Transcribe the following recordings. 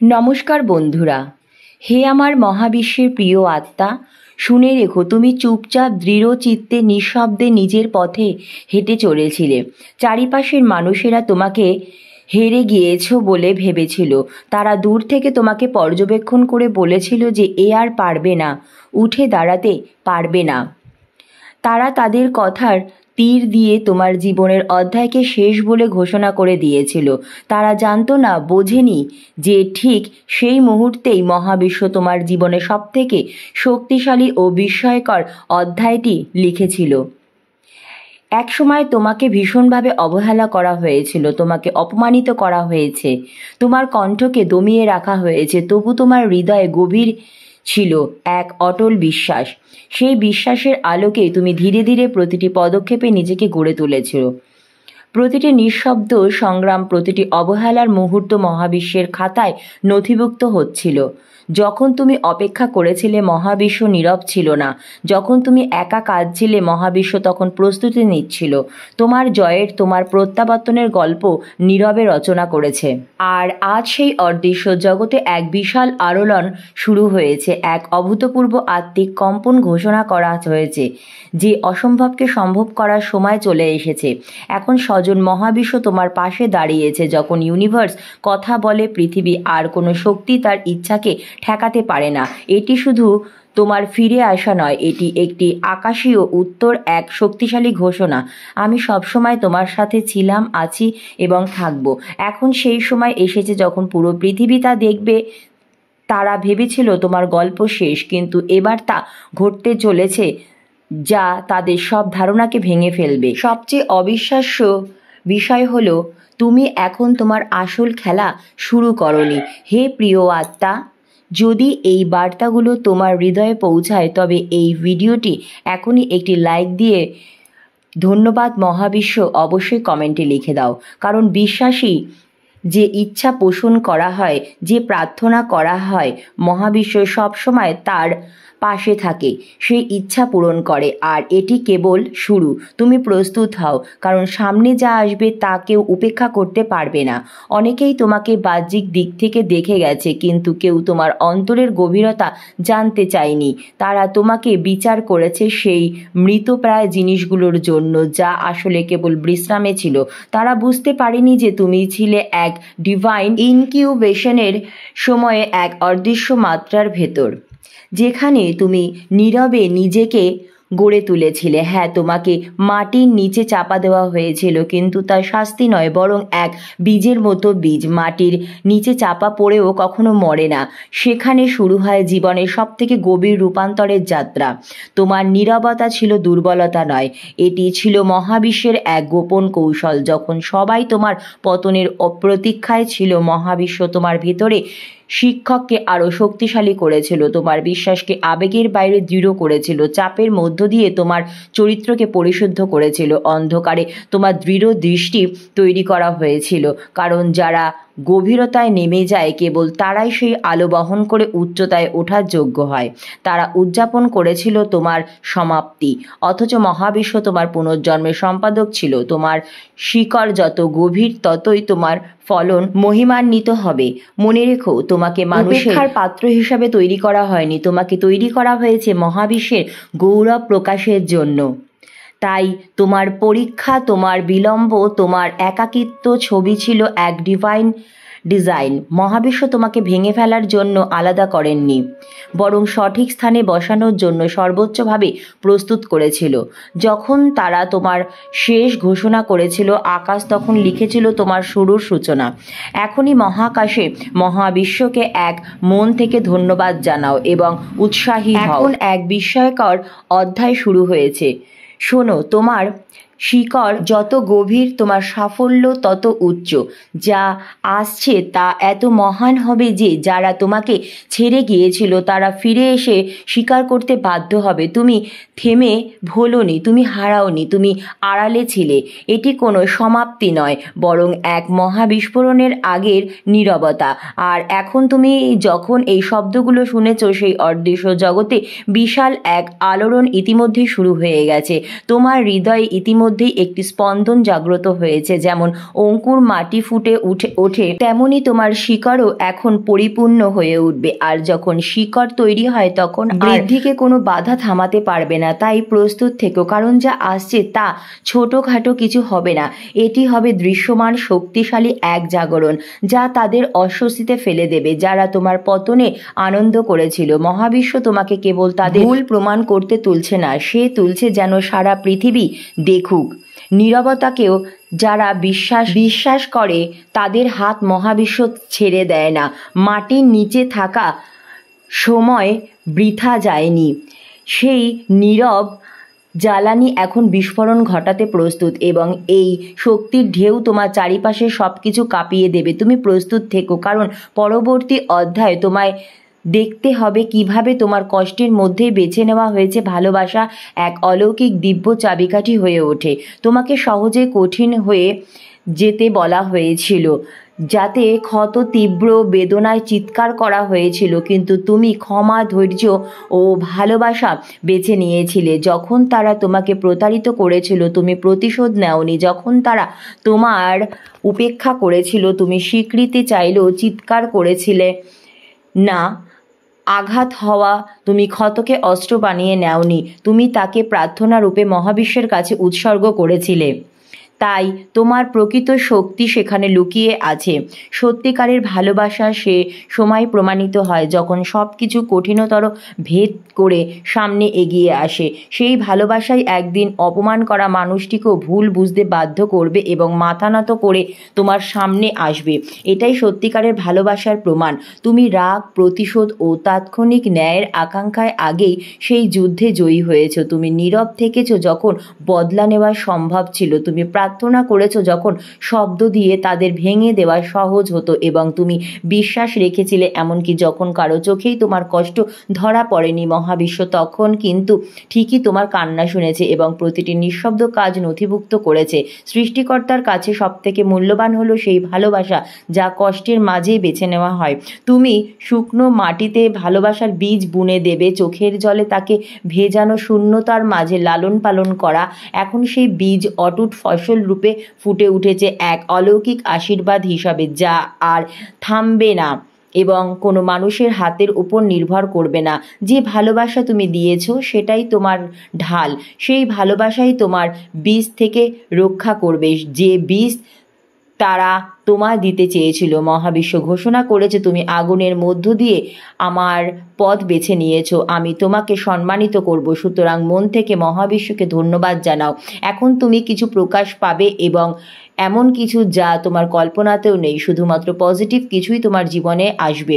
নমস্কার বন্ধুরা। হে আমার মহাবিশ্বের প্রিয় আত্মা, শুনে রেখো, তুমি চুপচাপ দৃঢ় চিত্তে নিঃশব্দে নিজের পথে হেঁটে চলেছিলে। চারিপাশের মানুষেরা তোমাকে হেরে গিয়েছো বলে ভেবেছিল। তারা দূর থেকে তোমাকে পর্যবেক্ষণ করে বলেছিল যে এ আর পারবে না, উঠে দাঁড়াতে পারবে না। তারা তাদের কথার তীর দিয়ে তোমার জীবনের অধ্যায়কে শেষ বলে ঘোষণা করে দিয়েছিল। তারা জানতো না, বোঝেনি যে ঠিক সেই মুহূর্তেই মহাবিশ্ব তোমার জীবনে সবথেকে শক্তিশালী ও বিস্ময়কর অধ্যায়টি লিখেছিল। একসময় তোমাকে ভীষণভাবে অবহেলা করা হয়েছিল, তোমাকে অপমানিত করা হয়েছে, তোমার কণ্ঠকে দমিয়ে রাখা হয়েছে, তবু তোমার হৃদয়ে গভীর ছিল এক অটল বিশ্বাস। সেই বিশ্বাসের আলোকেই তুমি ধীরে ধীরে প্রতিটি পদক্ষেপে নিজেকে গড়ে তুলেছ। প্রতিটি নিঃশব্দ সংগ্রাম, প্রতিটি অবহেলার মুহূর্ত মহাবিশ্বের খাতায় নথিভুক্ত হচ্ছিল। যখন তুমি অপেক্ষা করেছিলে, মহাবিশ্ব নীরব ছিল না। যখন তুমি একা কাঁদছিলে, মহাবিশ্ব তখন প্রস্তুতি নিচ্ছিল। তোমার জয়ের, তোমার প্রত্যাবর্তনের গল্প নীরবে রচনা করেছে। আর আজ সেই অদৃশ্য জগতে এক বিশাল আলোড়ন শুরু হয়েছে। এক অভূতপূর্ব আত্মিক কম্পন ঘোষণা করা হয়েছে যে অসম্ভবকে সম্ভব করার সময় চলে এসেছে। এখন স্বজন মহাবিশ্ব তোমার পাশে দাঁড়িয়েছে। যখন ইউনিভার্স কথা বলে, পৃথিবী আর কোনো শক্তি তার ইচ্ছাকে ঠেকাতে পারে না। এটি শুধু তোমার ফিরে আসা নয়, এটি একটি আকাশীয় উত্তর, এক শক্তিশালী ঘোষণা। আমি সবসময় তোমার সাথে ছিলাম, আছি এবং থাকব। এখন সেই সময় এসেছে যখন পুরো পৃথিবী তা দেখবে। তারা ভেবেছিল তোমার গল্প শেষ, কিন্তু এবার তা ঘটতে চলেছে যা তাদের সব ধারণাকে ভেঙে ফেলবে। সবচেয়ে অবিশ্বাস্য বিষয় হলো, তুমি এখন তোমার আসল খেলা শুরু করনি। হে প্রিয় আত্মা, যদি এই বার্তাগুলো তোমার হৃদয়ে পৌঁছায়, তবে এই ভিডিওটি এখনই একটি লাইক দিয়ে ধন্যবাদ মহাবিশ্ব অবশ্যই কমেন্টে লিখে দাও। কারণ বিশ্বাসী যে ইচ্ছা পোষণ করা হয়, যে প্রার্থনা করা হয়, মহাবিশ্ব সবসময় তার পাশে থাকে, সেই ইচ্ছা পূরণ করে। আর এটি কেবল শুরু। তুমি প্রস্তুত হও, কারণ সামনে যা আসবে তা কেউ উপেক্ষা করতে পারবে না। অনেকেই তোমাকে বাহ্যিক দিক থেকে দেখে গেছে, কিন্তু কেউ তোমার অন্তরের গভীরতা জানতে চায়নি। তারা তোমাকে বিচার করেছে সেই মৃতপ্রায় জিনিসগুলোর জন্য, যা আসলে কেবল বিশ্রামে ছিল। তারা বুঝতে পারেনি যে তুমি ছিলে এক ডিভাইন ইনকিউবেশনের সময়ে এক অদৃশ্য মাত্রার ভেতর, যেখানে তুমি নীরবে নিজেকে গড়ে তুলেছিলে। হ্যাঁ, তোমাকে মাটির নিচে চাপা দেওয়া হয়েছিল, কিন্তু তার শাস্তি নয়, বরং এক বীজের মতো বীজ মাটির নিচে চাপা পড়েও কখনো মরে না। সেখানে শুরু হয় জীবনের সবথেকে গভীর রূপান্তরের যাত্রা। তোমার নীরবতা ছিল দুর্বলতা নয়, এটি ছিল মহাবিশ্বের এক গোপন কৌশল। যখন সবাই তোমার পতনের অপ্রতীক্ষায় ছিল, মহাবিশ্ব তোমার ভিতরে শিক্ষককে আরও শক্তিশালী করেছিল, তোমার বিশ্বাসকে আবেগের বাইরে দৃঢ় করেছিল, চাপের মধ্য দিয়ে তোমার চরিত্রকে পরিশুদ্ধ করেছিল। অন্ধকারে তোমার দৃঢ় দৃষ্টি তৈরি করা হয়েছিল, কারণ যারা গভীরতায় নেমে যায় কেবল তারাই সেই আলো বহন করে উচ্চতায় ওঠার যোগ্য হয়। তারা উদযাপন করেছিল তোমার সমাপ্তি, অথচ মহাবিশ্ব তোমার পুনর্জন্মের সম্পাদক ছিল। তোমার শিকড় যত গভীর, ততই তোমার ফলন মহিমান্বিত হবে। মনে রেখো, তোমাকে মানুষের পাত্র হিসাবে তৈরি করা হয়নি, তোমাকে তৈরি করা হয়েছে মহাবিশ্বের গৌরব প্রকাশের জন্য। তাই তোমার পরীক্ষা, তোমার বিলম্ব, তোমার একাকিত্ব ছবি ছিল এক ডিভাইন ডিজাইন। মহাবিশ্ব তোমাকে ভেঙে ফেলার জন্য আলাদা করেননি, বরং সঠিক স্থানে বসানোর জন্য সর্বোচ্চভাবে প্রস্তুত করেছিল। যখন তারা তোমার শেষ ঘোষণা করেছিল, আকাশ তখন লিখেছিল তোমার শুরুর সূচনা। এখনই মহাকাশে মহাবিশ্বকে এক মন থেকে ধন্যবাদ জানাও এবং উৎসাহী হও। এখন এক বিস্ময়কর অধ্যায় শুরু হয়েছে। শোনো, তোমার শিকড় যত গভীর, তোমার সাফল্য তত উচ্চ। যা আসছে তা এত মহান হবে যে যারা তোমাকে ছেড়ে গিয়েছিল তারা ফিরে এসে স্বীকার করতে বাধ্য হবে তুমি থেমে ভোলোনি, তুমি হারাওনি, তুমি আড়ালে ছিলে। এটি কোনো সমাপ্তি নয়, বরং এক মহাবিস্ফোরণের আগের নীরবতা। আর এখন তুমি যখন এই শব্দগুলো শুনেছ, সেই অদৃশ্য জগতে বিশাল এক আলোড়ন ইতিমধ্যেই শুরু হয়ে গেছে। তোমার হৃদয়ে ইতিমধ্যে মধ্যেই একটি স্পন্দন জাগ্রত হয়েছে। যেমন অঙ্কুর মাটি ফুটে ওঠে তেমনি তোমার শিকড়ও এখন পরিপূর্ণ হয়ে উঠবে। আর যখন শিকড় তৈরি হয় তখন বৃদ্ধিকে কোনো বাধা থামাতে পারবে না। তাই প্রস্তুত থেকো, কারণ যা আসছে তা ছোটোখাটো কিছু হবে না। এটি হবে দৃশ্যমান শক্তিশালী এক জাগরণ, যা তাদের অস্বস্তিতে ফেলে দেবে যারা তোমার পতনে আনন্দ করেছিল। মহাবিশ্ব তোমাকে কেবল তাদের ভুল প্রমাণ করতে তুলছে না, সে তুলছে যেন সারা পৃথিবী দেখুক। নীরবতাকেও যারা বিশ্বাস করে তাদের হাত মহাবিশ্ব ছেড়ে দেয় না। মাটির নিচে থাকা সময় বৃথা যায়নি, সেই নীরব জ্বালানি এখন বিস্ফোরণ ঘটাতে প্রস্তুত এবং এই শক্তির ঢেউ তোমার চারিপাশে সব কিছু কাঁপিয়ে দেবে। তুমি প্রস্তুত থেকো, কারণ পরবর্তী অধ্যায়ে তোমায় দেখতে হবে কিভাবে তোমার কষ্টের মধ্যেই বেছে নেওয়া হয়েছে ভালোবাসা এক অলৌকিক দিব্য চাবিকাঠি হয়ে ওঠে। তোমাকে সহজে কঠিন হয়ে যেতে বলা হয়েছিল, যাতে ক্ষত তীব্র বেদনায় চিৎকার করা হয়েছিল, কিন্তু তুমি ক্ষমা, ধৈর্য ও ভালোবাসা বেছে নিয়েছিলে। যখন তারা তোমাকে প্রতারিত করেছিল তুমি প্রতিশোধ নেওনি, যখন তারা তোমার উপেক্ষা করেছিল তুমি স্বীকৃতি চাইলেও চিৎকার করেছিলে না। আঘাত হওয়া তুমি ক্ষতকে অস্ত্র বানিয়ে নেওনি, তুমি তাকে প্রার্থনা রূপে মহাবিশ্বের কাছে উৎসর্গ করেছিলে। তাই তোমার প্রকৃত শক্তি সেখানে লুকিয়ে আছে। সত্যিকারের ভালোবাসা সে সময় প্রমাণিত হয় যখন সব কিছু কঠিনতর ভেদ করে সামনে এগিয়ে আসে। সেই ভালোবাসাই একদিন অপমান করা মানুষটিকেও ভুল বুঝতে বাধ্য করবে এবং মাথা নত করে তোমার সামনে আসবে। এটাই সত্যিকারের ভালোবাসার প্রমাণ। তুমি রাগ, প্রতিশোধ ও তাৎক্ষণিক ন্যায়ের আকাঙ্ক্ষায় আগেই সেই যুদ্ধে জয়ী হয়েছ। তুমি নীরব থেকেছ যখন বদলা নেওয়া সম্ভব ছিল, তুমি প্রার্থনা করেছো যখন শব্দ দিয়ে তাদের ভেঙে দেওয়া সহজ হতো, এবং তুমি বিশ্বাস রেখেছিলে এমনকি যখন কারো চোখেই তোমার কষ্ট ধরা পড়েনি। মহাবিশ্ব তখন কিন্তু ঠিকই তোমার কান্না শুনেছে এবং প্রতিটি নিঃশব্দ কাজ নথিভুক্ত করেছে। সৃষ্টিকর্তার কাছে সবথেকে মূল্যবান হলো সেই ভালোবাসা যা কষ্টের মাঝেই বেছে নেওয়া হয়। তুমি শুকনো মাটিতে ভালোবাসার বীজ বুনে দেবে, চোখের জলে তাকে ভেজানো, শূন্যতার মাঝে লালন পালন করা। এখন সেই বীজ অটুট ফসল রূপে ফুটে উঠেছে এক অলৌকিক আশীর্বাদ হিসাবে, যা আর থামবে না এবং কোনো মানুষের হাতের উপর নির্ভর করবে না। যে ভালোবাসা তুমি দিয়েছো সেটাই তোমার ঢাল, সেই ভালোবাসাই তোমার বীজ থেকে রক্ষা করবে, যে বীজ তারা তোমায় দিতে চেয়েছিল। মহাবিশ্ব ঘোষণা করেছে তুমি আগুনের মধ্য দিয়ে আমার পথ বেছে নিয়েছো, আমি তোমাকে সম্মানিত করব। সুতরাং মন থেকে মহাবিশ্বকে ধন্যবাদ জানাও। এখন তুমি কিছু প্রকাশ পাবে এবং এমন কিছু যা তোমার কল্পনাতেও নেই। শুধুমাত্র পজিটিভ কিছুই তোমার জীবনে আসবে,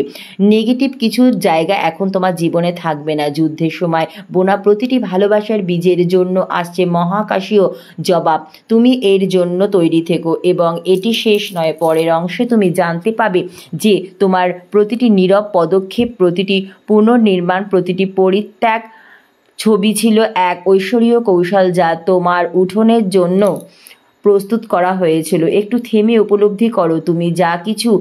নেগেটিভ কিছু জায়গা এখন তোমার জীবনে থাকবে না। যুদ্ধের সময় বোনা প্রতিটি ভালোবাসার বীজের জন্য আসছে মহাকাশীয় জবাব। তুমি এর জন্য তৈরি থেকো এবং এটি শেষ নয়। পরের অংশে তুমি জানতে পাবে যে তোমার প্রতিটি নীরব পদক্ষেপ, প্রতিটি পুনর্নির্মাণ, প্রতিটি পরিত্যাগ ছবি ছিল এক ঐশ্বরীয় কৌশল যা তোমার উঠোনের জন্য প্রস্তুত করা হয়েছিল। একটু থেমে উপলব্ধি করো, তুমি যা কিছু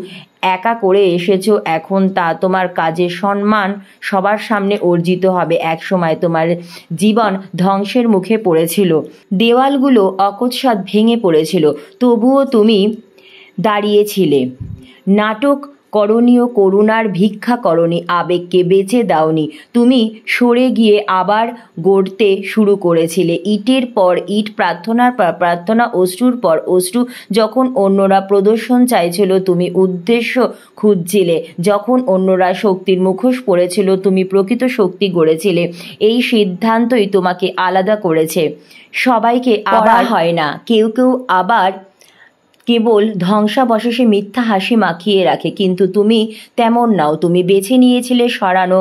একা করে এসেছো এখন তা তোমার কাজের সম্মান সবার সামনে অর্জিত হবে। এক সময় তোমার জীবন ধ্বংসের মুখে পড়েছিল, দেওয়ালগুলো অকস্মাৎ ভেঙে পড়েছিল, তবুও তুমি দাঁড়িয়েছিলে। নাটক করণীয়, করুণার ভিক্ষা করনি, আবেগকে বেঁচে দাওনি। তুমি সরে গিয়ে আবার গড়তে শুরু করেছিলে, ইটের পর ইট, প্রার্থনার পর প্রার্থনা, অশ্রুর পর অশ্রু। যখন অন্যরা প্রদর্শন চাইছিল তুমি উদ্দেশ্য খুঁজছিলে, যখন অন্যরা শক্তির মুখোশ পড়েছিল তুমি প্রকৃত শক্তি গড়েছিলে। এই সিদ্ধান্তই তোমাকে আলাদা করেছে। সবাইকে আবার হয় না, কেউ কেউ আবার কেবল ধ্বংসাবশেষে মিথ্যা হাসি মাখিয়ে রাখে, কিন্তু তুমি তেমন নাও। তুমি বেছে নিয়েছিলে সরানো,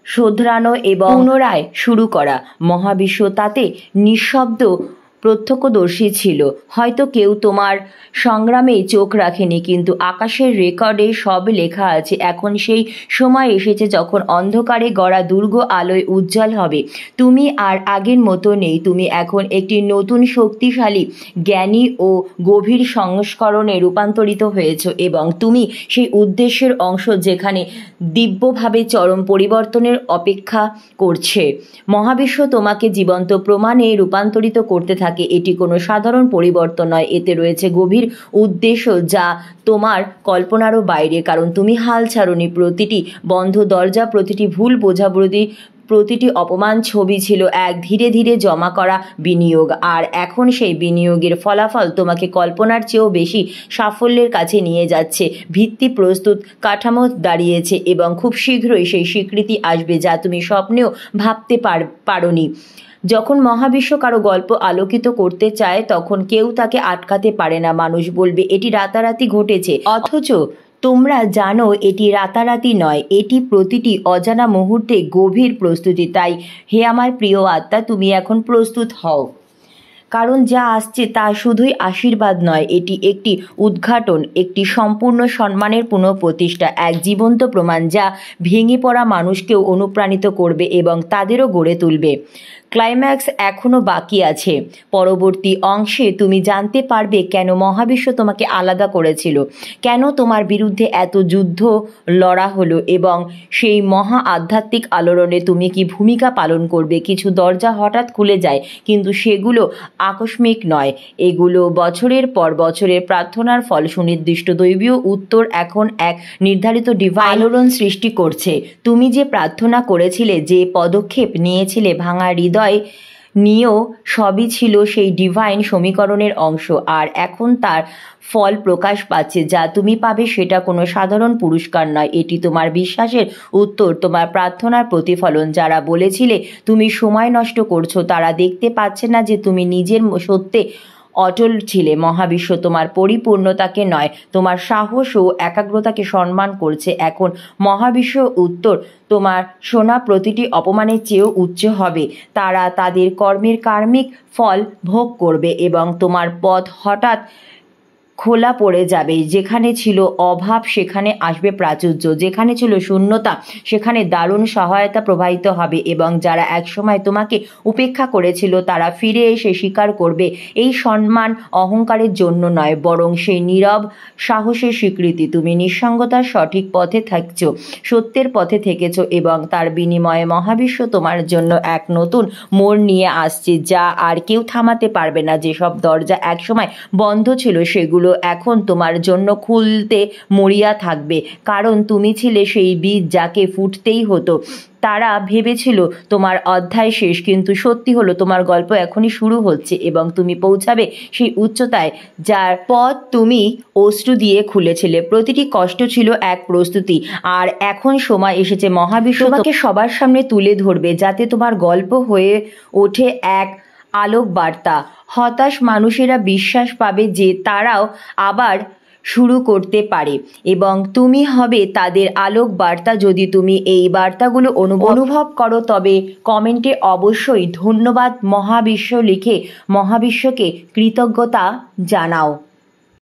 শোধরানো এবং পুনরায় শুরু করা। মহাবিশ্ব তাতে নিঃশব্দ প্রত্যক্ষদর্শী ছিল। হয়তো কেউ তোমার সংগ্রামে চোখ রাখেনি, কিন্তু আকাশের রেকর্ডে সব লেখা আছে। এখন সেই সময় এসেছে যখন অন্ধকারে গড়া দুর্গ আলোয় উজ্জ্বল হবে। তুমি আর আগের মতো নেই, তুমি এখন একটি নতুন শক্তিশালী, জ্ঞানী ও গভীর সংস্করণে রূপান্তরিত হয়েছ এবং তুমি সেই উদ্দেশ্যের অংশ যেখানে দিব্যভাবে চরম পরিবর্তনের অপেক্ষা করছে। মহাবিশ্ব তোমাকে জীবন্ত প্রমাণে রূপান্তরিত করতে থাকে থাকে। এটি কোনো সাধারণ পরিবর্তন নয়, এতে রয়েছে গভীর উদ্দেশ্য যা তোমার কল্পনারও বাইরে। কারণ তুমি হাল ছাড়োনি। প্রতিটি বন্ধ দরজা, প্রতিটি ভুল বোঝাবুঝি, প্রতিটি অপমান ছবি ছিল এক ধীরে ধীরে জমা করা বিনিয়োগ। আর এখন সেই বিনিয়োগের ফলাফল তোমাকে কল্পনার চেয়েও বেশি সাফল্যের কাছে নিয়ে যাচ্ছে। ভিত্তি প্রস্তুত, কাঠামো দাঁড়িয়েছে এবং খুব শীঘ্রই সেই স্বীকৃতি আসবে যা তুমি স্বপ্নেও ভাবতে পারোনি। যখন মহাবিশ্ব কারো গল্প আলোকিত করতে চায় তখন কেউ তাকে আটকাতে পারে না। মানুষ বলবে এটি রাতারাতি ঘটেছে, অথচ তোমরা জানো এটি রাতারাতি নয়, এটি প্রতিটি অজানা মুহূর্তে গভীর প্রস্তুতি। তাই হে আমার প্রিয় আত্মা, তুমি এখন প্রস্তুত হও, কারণ যা আসছে তা শুধুই আশীর্বাদ নয়, এটি একটি উদ্ঘাটন, একটি সম্পূর্ণ সম্মানের পুনঃপ্রতিষ্ঠা, এক জীবন্ত প্রমাণ যা ভেঙে পড়া মানুষকেও অনুপ্রাণিত করবে এবং তাদেরও গড়ে তুলবে। ক্লাইম্যাক্স এখনও বাকি আছে। পরবর্তী অংশে তুমি জানতে পারবে কেন মহাবিশ্ব তোমাকে আলাদা করেছিল, কেন তোমার বিরুদ্ধে এত যুদ্ধ লড়া হলো এবং সেই মহা আধ্যাত্মিক আলোড়নে তুমি কি ভূমিকা পালন করবে। কিছু দরজা হঠাৎ খুলে যায়, কিন্তু সেগুলো আকস্মিক নয়, এগুলো বছরের পর বছরের প্রার্থনার ফল। সুনির্দিষ্ট দৈবীয় উত্তর এখন এক নির্ধারিত ডিভাইন আলোড়ন সৃষ্টি করছে। তুমি যে প্রার্থনা করেছিলে, যে পদক্ষেপ নিয়েছিলে, ভাঙা হৃদয় নিয়েও, সবই ছিল সেই ডিভাইন সমীকরণের অংশ। আর এখন তার ফল প্রকাশ পাচ্ছে। যা তুমি পাবে সেটা কোনো সাধারণ পুরস্কার নয়, এটি তোমার বিশ্বাসের উত্তর, তোমার প্রার্থনার প্রতিফলন। যারা বলেছিলে তুমি সময় নষ্ট করছো, তারা দেখতে পাচ্ছে না যে তুমি নিজের সত্যে অটল ছিলে। মহাবিশ্ব তোমার পরিপূর্ণতাকে নয়, তোমার সাহস ও একাগ্রতাকে সম্মান করছে। এখন মহাবিশ্ব উত্তর তোমার শোনা প্রতিটি অপমানের চেয়েও উচ্চ হবে। তারা তাদের কর্মের কার্মিক ফল ভোগ করবে এবং তোমার পথ হঠাৎ খোলা পড়ে যাবে। যেখানে ছিল অভাব সেখানে আসবে প্রাচুর্য, যেখানে ছিল শূন্যতা সেখানে দারুণ সহায়তা প্রবাহিত হবে এবং যারা একসময় তোমাকে উপেক্ষা করেছিল তারা ফিরে এসে স্বীকার করবে এই সম্মান অহংকারের জন্য নয়, বরং সেই নীরব সাহসের স্বীকৃতি। তুমি নিঃসঙ্গতার সঠিক পথে থাকছ, সত্যের পথে থেকেছ এবং তার বিনিময়ে মহাবিশ্ব তোমার জন্য এক নতুন মোড় নিয়ে আসছে যা আর কেউ থামাতে পারবে না। যেসব দরজা একসময় বন্ধ ছিল সেগুলো এখন তোমার জন্য খুলতে মরিয়া থাকবে, কারণ তুমি ছিলে সেই বীজ যাকে ফুটতেই হতো। তারা ভেবেছিল তোমার অধ্যায় শেষ, কিন্তু সত্যি হলো তোমার গল্প এখনই শুরু হচ্ছে এবং তুমি পৌঁছাবে সেই উচ্চতায় যার পথ তুমি অশ্রু দিয়ে খুলেছিলে। প্রতিটি কষ্ট ছিল এক প্রস্তুতি, আর এখন সময় এসেছে মহাবিশ্ব তোমাকে সবার সামনে তুলে ধরবে যাতে তোমার গল্প হয়ে ওঠে এক আলোক বার্তা। হতাশ মানুষেরা বিশ্বাস পাবে যে তারাও আবার শুরু করতে পারে এবং তুমি হবে তাদের আলোক বার্তা। যদি তুমি এই বার্তাগুলো অনুভব করো তবে কমেন্টে অবশ্যই ধন্যবাদ মহাবিশ্ব লিখে মহাবিশ্বকে কৃতজ্ঞতা জানাও।